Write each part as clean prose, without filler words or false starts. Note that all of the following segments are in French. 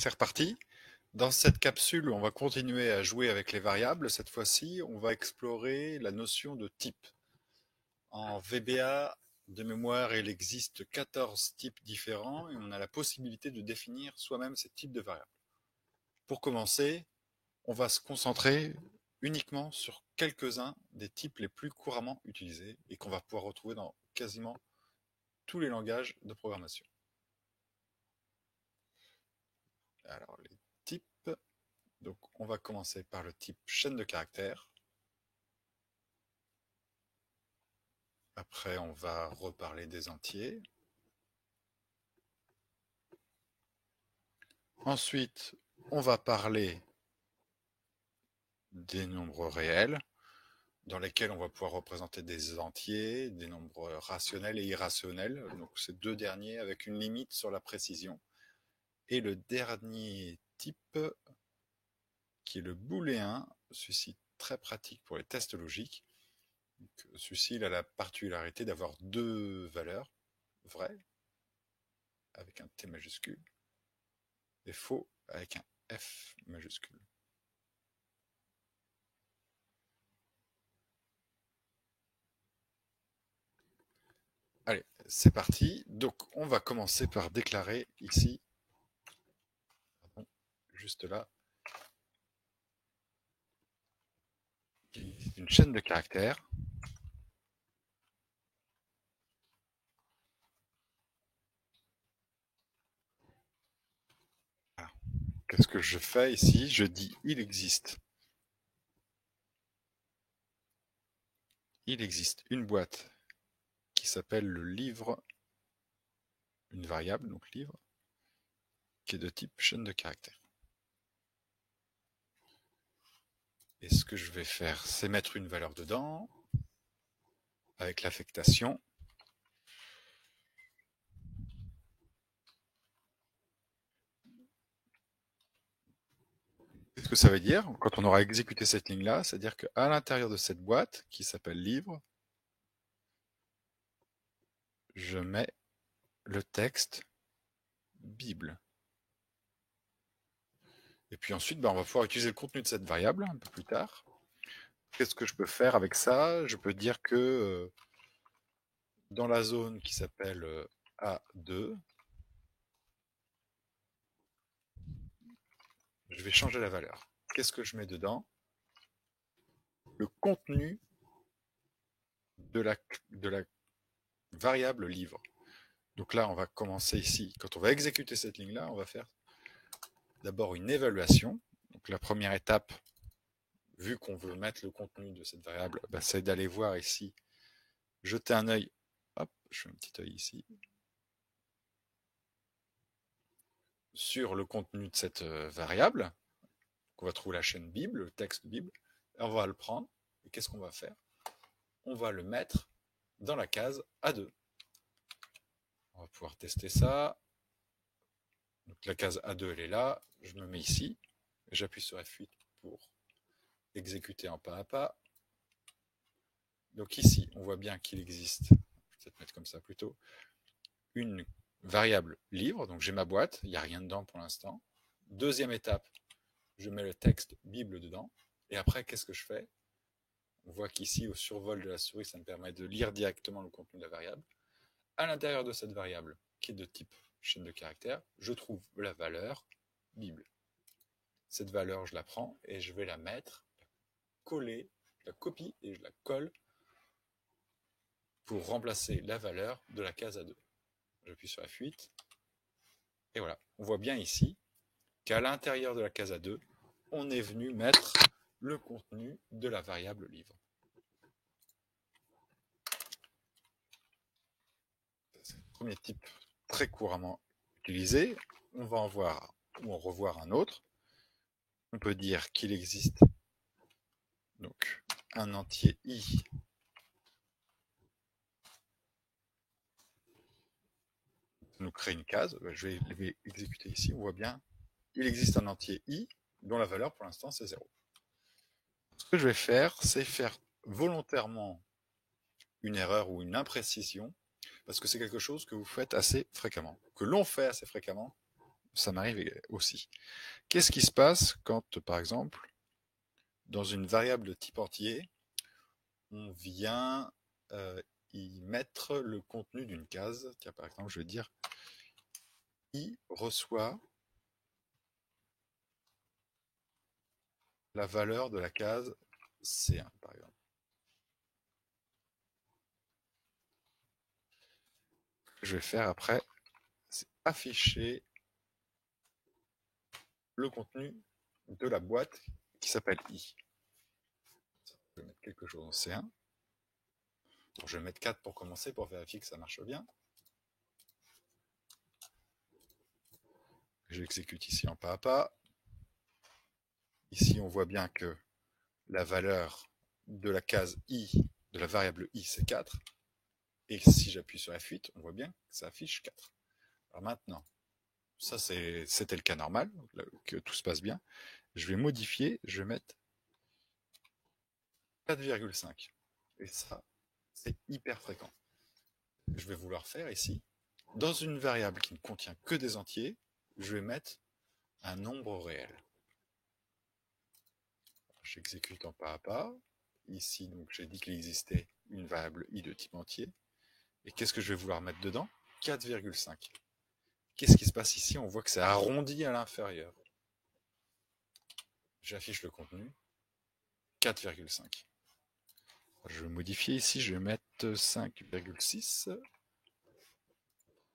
C'est reparti. Dans cette capsule, on va continuer à jouer avec les variables. Cette fois-ci, on va explorer la notion de type. En VBA, de mémoire, il existe 14 types différents et on a la possibilité de définir soi-même ces types de variables. Pour commencer, on va se concentrer uniquement sur quelques-uns des types les plus couramment utilisés et qu'on va pouvoir retrouver dans quasiment tous les langages de programmation. Alors, les types. Donc, on va commencer par le type chaîne de caractères. Après, on va reparler des entiers. Ensuite, on va parler des nombres réels, dans lesquels on va pouvoir représenter des entiers, des nombres rationnels et irrationnels. Donc, ces deux derniers avec une limite sur la précision. Et le dernier type, qui est le booléen, celui-ci très pratique pour les tests logiques. Celui-ci a la particularité d'avoir deux valeurs vraies avec un T majuscule et faux avec un F majuscule. Allez, c'est parti. Donc, on va commencer par déclarer ici, pardon, juste là, une chaîne de caractères. Alors, qu'est-ce que je fais ici? Je dis il existe. Il existe une boîte qui s'appelle le livre, une variable, donc livre, qui est de type chaîne de caractères. Et ce que je vais faire, c'est mettre une valeur dedans, avec l'affectation. Qu'est-ce que ça veut dire? Quand on aura exécuté cette ligne-là, c'est-à-dire qu'à l'intérieur de cette boîte, qui s'appelle livre, je mets le texte Bible. Et puis ensuite, on va pouvoir utiliser le contenu de cette variable un peu plus tard. Qu'est-ce que je peux faire avec ça? Je peux dire que dans la zone qui s'appelle A2, je vais changer la valeur. Qu'est-ce que je mets dedans? Le contenu de la variable livre. Donc là, on va commencer ici. Quand on va exécuter cette ligne-là, on va faire d'abord une évaluation. Donc la première étape, vu qu'on veut mettre le contenu de cette variable, c'est d'aller voir ici, jeter un œil. Hop, je fais un petit œil ici. Sur le contenu de cette variable. On va trouver la chaîne Bible, le texte Bible. Et on va le prendre. Et qu'est-ce qu'on va faire? On va le mettre dans la case A2. On va pouvoir tester ça. Donc la case A2, elle est là. Je me mets ici. J'appuie sur F8 pour exécuter en pas à pas. Donc ici, on voit bien qu'il existe, je vais peut-être mettre comme ça plutôt, une variable livre. Donc j'ai ma boîte, il n'y a rien dedans pour l'instant. Deuxième étape, je mets le texte Bible dedans. Et après, qu'est-ce que je fais? On voit qu'ici, au survol de la souris, ça me permet de lire directement le contenu de la variable. À l'intérieur de cette variable, qui est de type chaîne de caractères, je trouve la valeur Bible. Cette valeur, je la prends et je vais la mettre, coller, je la copie et je la colle pour remplacer la valeur de la case A2. J'appuie sur F8. Et voilà, on voit bien ici qu'à l'intérieur de la case A2, on est venu mettre le contenu de la variable livre. C'est le premier type très couramment utilisé. On va en voir ou en revoir un autre. On peut dire qu'il existe donc un entier i nous crée une case. Je vais exécuter ici. On voit bien, il existe un entier i dont la valeur pour l'instant c'est 0. Ce que je vais faire, c'est faire volontairement une erreur ou une imprécision, parce que c'est quelque chose que vous faites assez fréquemment, que l'on fait assez fréquemment ça m'arrive aussi. Qu'est-ce qui se passe quand, par exemple, dans une variable de type entier, on vient y mettre le contenu d'une case? Tiens, par exemple, je vais dire i reçoit la valeur de la case C1, par exemple. Ce que je vais faire après, c'est afficher le contenu de la boîte qui s'appelle i. Je vais mettre quelque chose en C1. Bon, je vais mettre 4 pour commencer, pour vérifier que ça marche bien. J'exécute ici en pas à pas. Ici, on voit bien que la valeur de la case i, de la variable i, c'est 4. Et si j'appuie sur F8, on voit bien que ça affiche 4. Alors maintenant, ça c'était le cas normal, que tout se passe bien. Je vais modifier, je vais mettre 4,5. Et ça, c'est hyper fréquent. Je vais vouloir faire ici, dans une variable qui ne contient que des entiers, je vais mettre un nombre réel. J'exécute en pas à pas. Ici, donc, j'ai dit qu'il existait une variable i de type entier. Et qu'est-ce que je vais vouloir mettre dedans? 4,5. Qu'est-ce qui se passe ici? On voit que c'est arrondi à l'inférieur. J'affiche le contenu. 4,5. Je vais modifier ici, je vais mettre 5,6.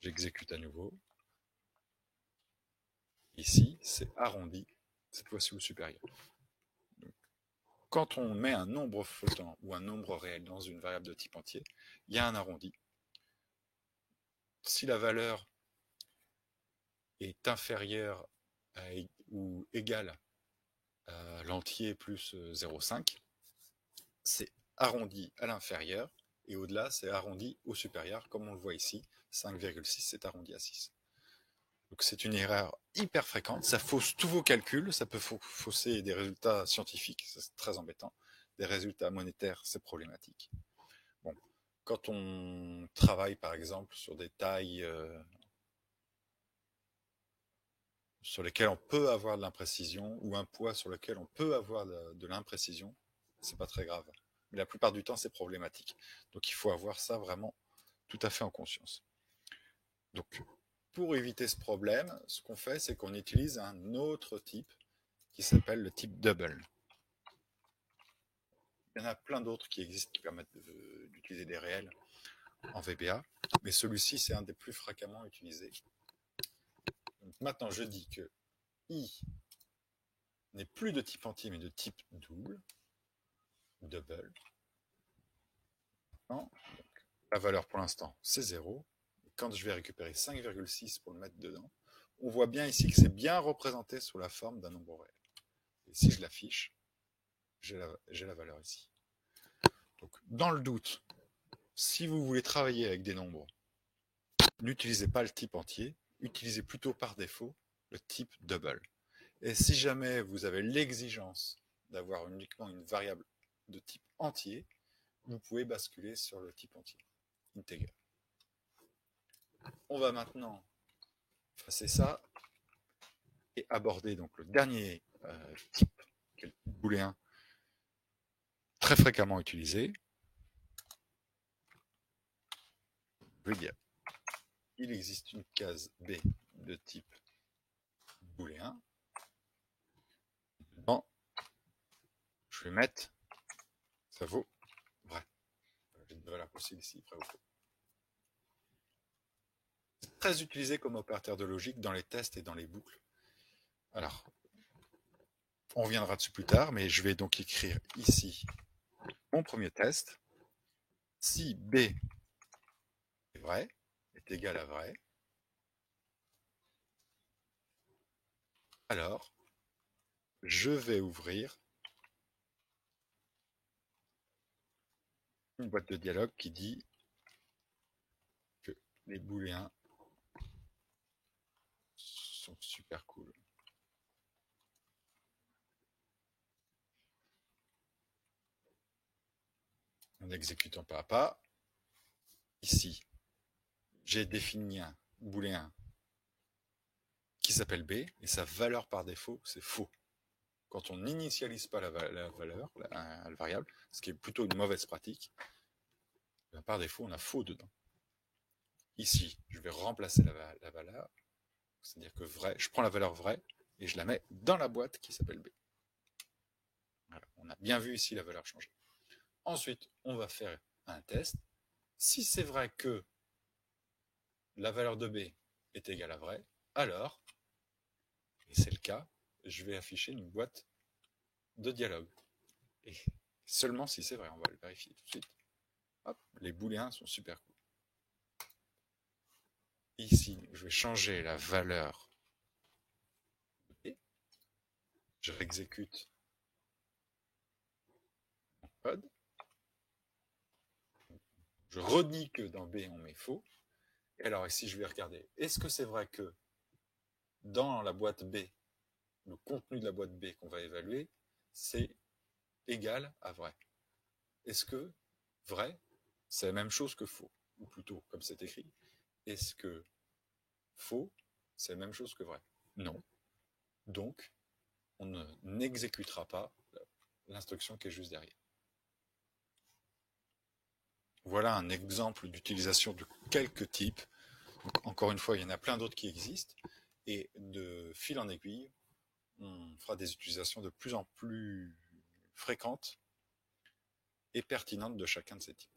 J'exécute à nouveau. Ici, c'est arrondi, cette fois-ci au supérieur. Donc, quand on met un nombre flottant ou un nombre réel dans une variable de type entier, il y a un arrondi. Si la valeur est inférieure ou égale à l'entier plus 0,5, c'est arrondi à l'inférieur, et au-delà, c'est arrondi au supérieur, comme on le voit ici, 5,6, c'est arrondi à 6. Donc c'est une erreur hyper fréquente, ça fausse tous vos calculs, ça peut fausser des résultats scientifiques, c'est très embêtant. Des résultats monétaires, c'est problématique. Bon, quand on travaille par exemple sur des tailles sur lesquelles on peut avoir de l'imprécision, ou un poids sur lequel on peut avoir de l'imprécision, c'est pas très grave. Mais la plupart du temps, c'est problématique. Donc il faut avoir ça vraiment tout à fait en conscience. Donc pour éviter ce problème, ce qu'on fait, c'est qu'on utilise un autre type qui s'appelle le type double. Il y en a plein d'autres qui existent qui permettent d'utiliser des réels en VBA, mais celui-ci, c'est un des plus fréquemment utilisés. Donc maintenant, je dis que i n'est plus de type entier, mais de type double. Non. Donc, la valeur pour l'instant, c'est 0. Quand je vais récupérer 5,6 pour le mettre dedans, on voit bien ici que c'est bien représenté sous la forme d'un nombre réel. Et si je l'affiche, j'ai la valeur ici. Donc, dans le doute, si vous voulez travailler avec des nombres, n'utilisez pas le type entier, utilisez plutôt par défaut le type double. Et si jamais vous avez l'exigence d'avoir uniquement une variable de type entier, vous pouvez basculer sur le type entier, integer. On va maintenant effacer ça et aborder donc le dernier type, qui est le type booléen, très fréquemment utilisé. Je veux dire, il existe une case B de type booléen. Dedans, je vais mettre, ça vaut vrai. J'ai une valeur possible ici, vrai ou faux. C'est très utilisé comme opérateur de logique dans les tests et dans les boucles. Alors, on reviendra dessus plus tard, mais je vais donc écrire ici mon premier test. Si B est vrai, est égal à vrai, alors je vais ouvrir une boîte de dialogue qui dit que les booléens sont super cool. En exécutant pas à pas, ici, j'ai défini un booléen qui s'appelle B, et sa valeur par défaut, c'est faux. Quand on n'initialise pas la valeur, la variable, ce qui est plutôt une mauvaise pratique, par défaut, on a faux dedans. Ici, je vais remplacer la valeur, c'est-à-dire que vrai, je prends la valeur vraie et je la mets dans la boîte qui s'appelle B. Voilà, on a bien vu ici la valeur changer. Ensuite, on va faire un test. Si c'est vrai que la valeur de B est égale à vrai, alors, et c'est le cas, je vais afficher une boîte de dialogue. Et seulement si c'est vrai, on va le vérifier tout de suite. Hop, les booléens sont super cool. Ici, je vais changer la valeur de B. Je réexécute mon code. Je redis que dans B, on met faux. Et alors ici, je vais regarder, est-ce que c'est vrai que dans la boîte B, le contenu de la boîte B qu'on va évaluer, c'est égal à vrai? Est-ce que vrai, c'est la même chose que faux? Ou plutôt, comme c'est écrit, est-ce que faux, c'est la même chose que vrai? Non. Donc, on n'exécutera pas l'instruction qui est juste derrière. Voilà un exemple d'utilisation de quelques types. Donc, encore une fois, il y en a plein d'autres qui existent. Et de fil en aiguille, on fera des utilisations de plus en plus fréquentes et pertinentes de chacun de ces types.